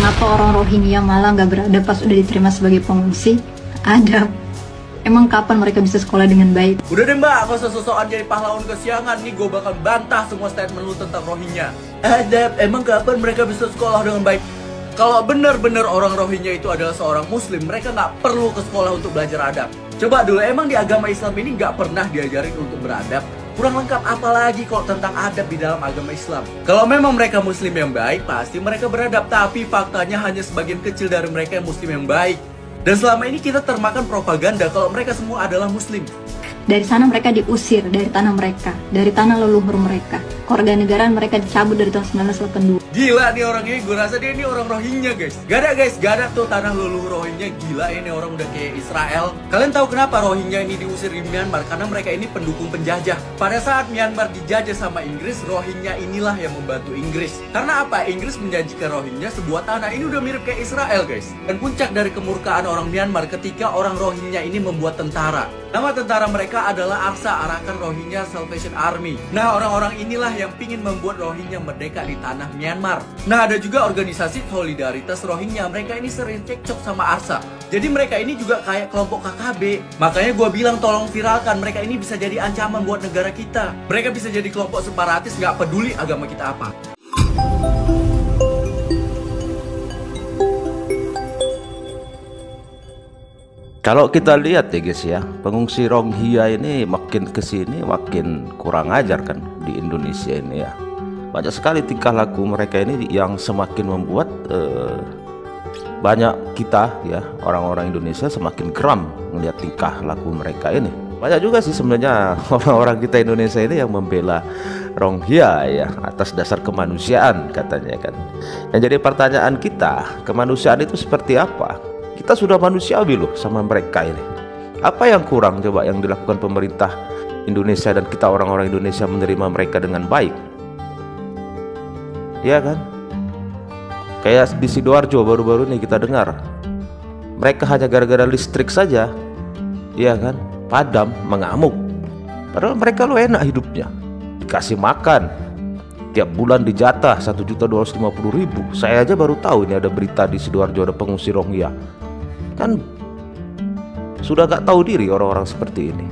Kenapa orang Rohingya malah nggak beradab pas udah diterima sebagai pengungsi? Adab. Emang kapan mereka bisa sekolah dengan baik? Udah deh mbak, gak usah sosokan jadi pahlawan kesiangan. Nih gue bakal bantah semua statement lu tentang Rohingya. Adab, emang kapan mereka bisa sekolah dengan baik? Kalau bener-bener orang Rohingya itu adalah seorang muslim, mereka gak perlu ke sekolah untuk belajar adab. Coba dulu, emang di agama Islam ini gak pernah diajarin untuk beradab? Kurang lengkap apalagi kalau tentang adab di dalam agama Islam. Kalau memang mereka muslim yang baik, pasti mereka beradab. Tapi faktanya hanya sebagian kecil dari mereka yang muslim yang baik. Dan selama ini kita termakan propaganda kalau mereka semua adalah muslim. Dari sana mereka diusir dari tanah mereka, dari tanah leluhur mereka. Kewarganegaraan mereka dicabut dari tahun 1982. Gila nih orang ini, gue rasa dia ini orang Rohingya guys. Gak ada tuh tanah leluhur Rohingya. Gila ini orang udah kayak Israel. Kalian tahu kenapa Rohingya ini diusir di Myanmar? Karena mereka ini pendukung penjajah. Pada saat Myanmar dijajah sama Inggris, Rohingya inilah yang membantu Inggris. Karena apa? Inggris menjanjikan Rohingya sebuah tanah. Ini udah mirip kayak Israel guys. Dan puncak dari kemurkaan orang Myanmar ketika orang Rohingya ini membuat tentara. Nama tentara mereka adalah ARSA, Arakan Rohingya Salvation Army. Nah, orang-orang inilah yang pingin membuat Rohingya merdeka di tanah Myanmar. Nah, ada juga organisasi solidaritas Rohingya. Mereka ini sering cekcok sama ARSA. Jadi mereka ini juga kayak kelompok KKB. Makanya gue bilang tolong viralkan. Mereka ini bisa jadi ancaman buat negara kita. Mereka bisa jadi kelompok separatis, gak peduli agama kita apa. Kalau kita lihat ya guys ya, pengungsi Rohingya ini makin kesini makin kurang ajar kan di Indonesia ini ya. Banyak sekali tingkah laku mereka ini yang semakin membuat banyak kita ya orang-orang Indonesia semakin geram melihat tingkah laku mereka ini. Banyak juga sih sebenarnya orang-orang kita Indonesia ini yang membela Rohingya ya atas dasar kemanusiaan katanya kan. Yang jadi pertanyaan kita, kemanusiaan itu seperti apa? Kita sudah manusiawi loh sama mereka ini. Apa yang kurang coba yang dilakukan pemerintah Indonesia dan kita orang-orang Indonesia menerima mereka dengan baik? Ya kan? Kayak di Sidoarjo baru-baru ini kita dengar, mereka hanya gara-gara listrik saja, ya kan, padam, mengamuk. Padahal mereka lo enak hidupnya, dikasih makan, tiap bulan dijatah 1.250.000. Saya aja baru tahu ini ada berita di Sidoarjo ada pengungsi Rohingya. Kan sudah gak tahu diri orang-orang seperti ini.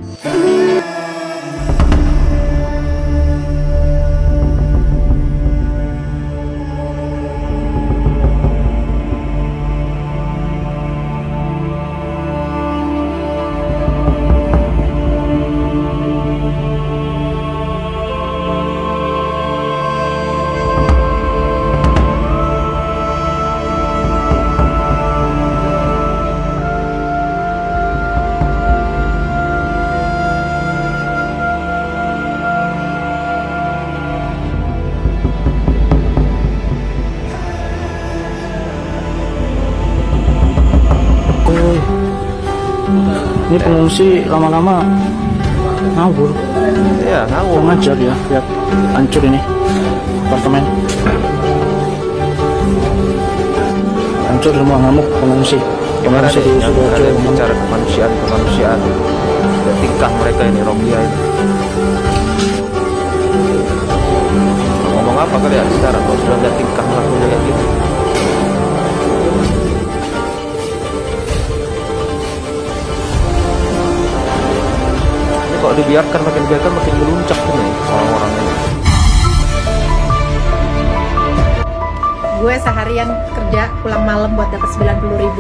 Ini pengungsi lama-lama ngawur. Ya ngawur. Ngajar ya, lihat hancur ini apartemen. Hancur semua, ngamuk pengungsi. Gimana sih yang kalian bicara kemanusiaan dan tingkah mereka ini Rohingya ini? Ngomong apa kalian sekarang kalau sudah lihat tingkah lakunya kayak gitu? Kalau dibiarkan makin meluncak nih orang-orang ini. Gue seharian kerja pulang malam buat dapat 90.000.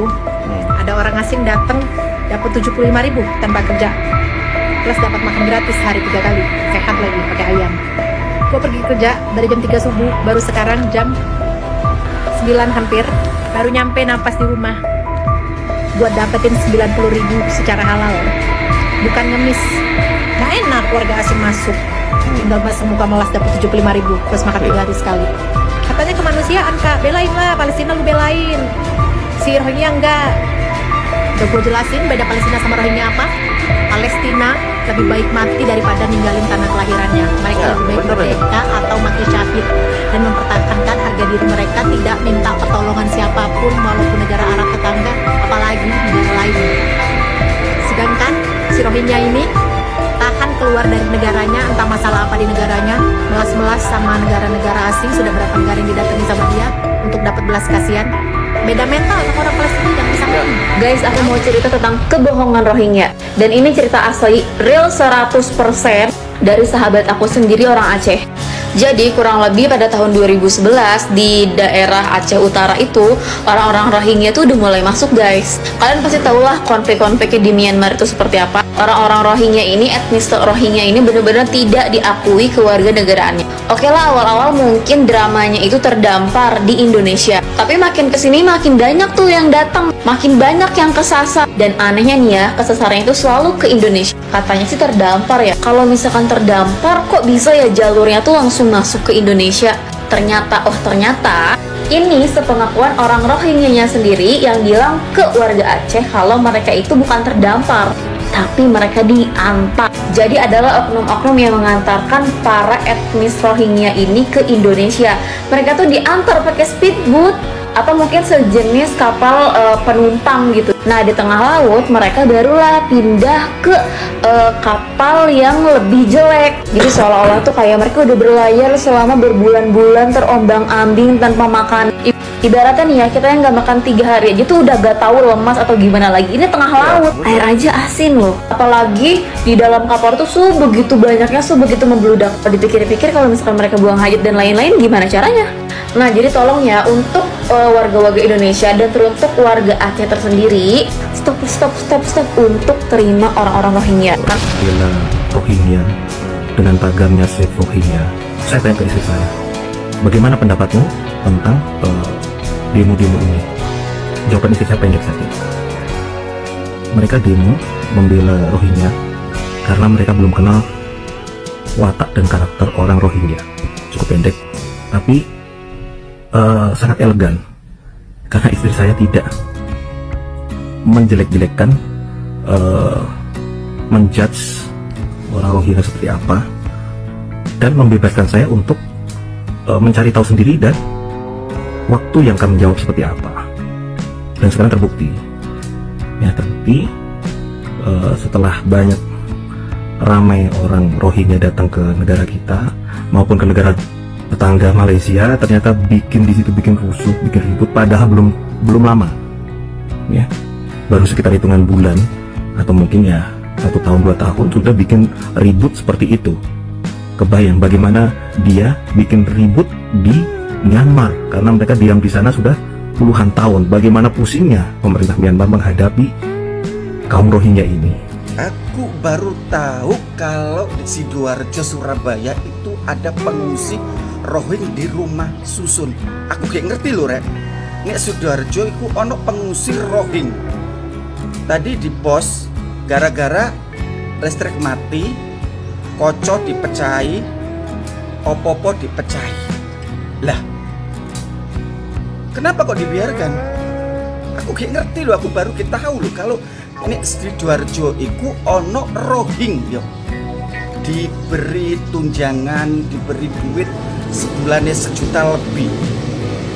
Ada orang asing datang dapat 75.000 tanpa kerja. Plus dapat makan gratis hari 3 kali, sehat lagi pakai ayam. Gue pergi kerja dari jam 3 subuh, baru sekarang jam 9 hampir, baru nyampe napas di rumah buat dapetin 90.000 secara halal. Bukan ngemis. Gak enak warga asing masuk, tinggal bahasa muka melas dapat 75.000 terus makan 3 hari sekali. Katanya kemanusiaan kak, belain lah Palestina, lu belain. Si Rohingya enggak. Udah gue jelasin beda Palestina sama Rohingya apa. Palestina lebih baik mati daripada ninggalin tanah kelahirannya. Mereka lebih baik merdeka atau mati syahid dan mempertahankan harga diri mereka, tidak minta pertolongan siapapun walaupun negara Arab tetangga, apalagi negara lain. Sedangkan si Rohingya ini tahan keluar dari negaranya, entah masalah apa di negaranya, melas-melas sama negara-negara asing. Sudah berapa negara yang didatangi sama dia untuk dapat belas kasihan. Beda mental sama orang Palestina yang bisa ngomong. Guys, aku mau cerita tentang kebohongan Rohingya. Dan ini cerita asli, real 100% dari sahabat aku sendiri orang Aceh. Jadi kurang lebih pada tahun 2011 di daerah Aceh Utara itu orang-orang Rohingya tuh udah mulai masuk, guys. Kalian pasti tahulah konflik-konfliknya di Myanmar itu seperti apa. Orang-orang Rohingya ini, etnis Rohingya ini benar-benar tidak diakui kewarganegaraannya. Oke lah, awal-awal mungkin dramanya itu terdampar di Indonesia. Tapi makin kesini makin banyak tuh yang datang, makin banyak yang kesasar. Dan anehnya nih ya, kesasarnya itu selalu ke Indonesia. Katanya sih terdampar ya. Kalau misalkan terdampar, kok bisa ya jalurnya tuh langsung masuk ke Indonesia? Ternyata ini sepengakuan orang Rohingya sendiri yang bilang ke warga Aceh kalau mereka itu bukan terdampar, tapi mereka diantar. Jadi adalah oknum-oknum yang mengantarkan para etnis Rohingya ini ke Indonesia. Mereka tuh diantar pakai speedboat atau mungkin sejenis kapal penumpang gitu. Nah, di tengah laut mereka barulah pindah ke kapal yang lebih jelek. Jadi seolah-olah tuh kayak mereka udah berlayar selama berbulan-bulan terombang-ambing tanpa makan. Ibaratnya nih ya, kita yang nggak makan 3 hari aja tuh udah gak tahu lemas atau gimana lagi. Ini tengah laut, air aja asin loh. Apalagi di dalam kapal tuh begitu banyaknya, begitu membludak. Kalau dipikir-pikir kalau misalkan mereka buang hajat dan lain-lain, gimana caranya? Nah, jadi tolong ya untuk warga-warga Indonesia dan teruntuk warga Aceh tersendiri, stop untuk terima orang-orang Rohingya. Bila Rohingya dengan tagarnya Save Rohingya, saya tanya ke istri saya, bagaimana pendapatmu tentang demo-demo ini? Jawaban istri saya pendek saja. Mereka demo membela Rohingya karena mereka belum kenal watak dan karakter orang Rohingya. Cukup pendek, tapi sangat elegan, karena istri saya tidak menjelek-jelekkan, menjudge orang Rohingya seperti apa, dan membebaskan saya untuk mencari tahu sendiri dan waktu yang akan menjawab seperti apa. Dan sekarang terbukti setelah banyak ramai orang Rohingya datang ke negara kita maupun ke negara tetangga Malaysia, ternyata bikin rusuh, bikin ribut, padahal belum lama ya, baru sekitar hitungan bulan atau mungkin ya 1 tahun 2 tahun sudah bikin ribut seperti itu. Kebayang bagaimana dia bikin ribut di Myanmar karena mereka diam di sana sudah puluhan tahun. Bagaimana pusingnya pemerintah Myanmar menghadapi kaum Rohingya ini. Aku baru tahu kalau di Sidoarjo, Surabaya itu ada pengungsi Rohingya di rumah susun. Aku gak ngerti loh rek. Nek Sidoarjo itu ono pengungsi Rohingya. Tadi di pos gara-gara listrik mati, koco dipecahi, opo-opo dipecahi. Lah, kenapa kok dibiarkan? Aku gak ngerti loh. Aku baru kita tahu loh kalau nek Sidoarjo iku ono Rohingya. Diberi tunjangan, diberi duit sebulannya 1 juta lebih,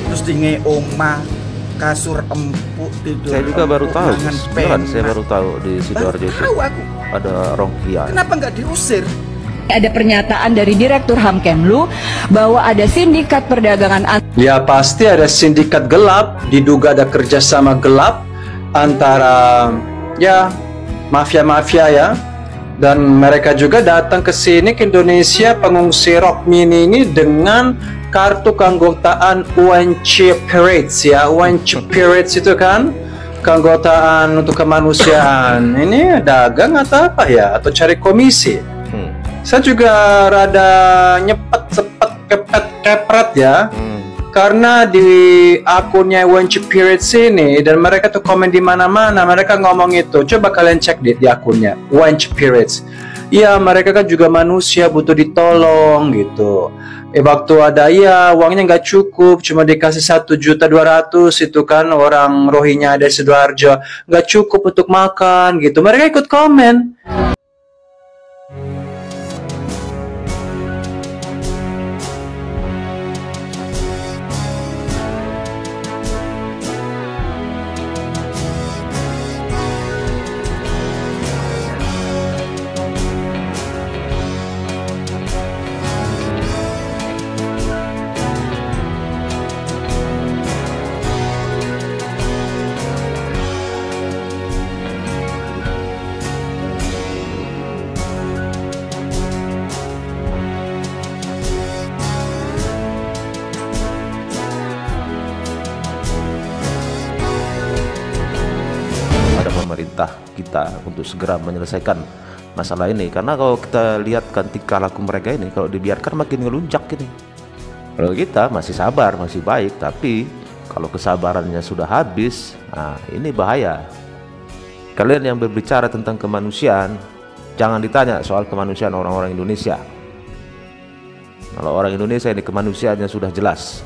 terus dinge omah, kasur empuk, tidur. Saya juga baru tahu, saya baru tahu di Sidoarjo itu aku ada Rohingya. Kenapa nggak diusir? Ada pernyataan dari Direktur Hamkemlu bahwa ada sindikat perdagangan. Ya pasti ada sindikat gelap, diduga ada kerjasama gelap antara ya mafia-mafia ya. Dan mereka juga datang ke sini ke Indonesia, pengungsi Rohingya ini dengan kartu keanggotaan UNC Pirates ya. UNC Pirates itu kan keanggotaan untuk kemanusiaan. Ini dagang atau apa ya? Atau cari komisi? Saya juga rada nyepet-sepet kepret ya. Karena di akunnya UNC Pirates ini, dan mereka tuh komen di mana-mana, mereka ngomong itu. Coba kalian cek di akunnya UNC Pirates. Ya mereka kan juga manusia, butuh ditolong gitu. Waktu ada ya uangnya nggak cukup, cuma dikasih 1.200.000 itu kan orang Rohingya ada di Sidoarjo, nggak cukup untuk makan gitu. Mereka ikut komen. pemerintah kita untuk segera menyelesaikan masalah ini. Karena kalau kita lihatkan tingkah laku mereka ini, kalau dibiarkan makin ngelunjak ini. Kalau kita masih sabar, masih baik, tapi kalau kesabarannya sudah habis, nah ini bahaya. Kalian yang berbicara tentang kemanusiaan, jangan ditanya soal kemanusiaan orang-orang Indonesia. Kalau orang Indonesia ini kemanusiaannya sudah jelas.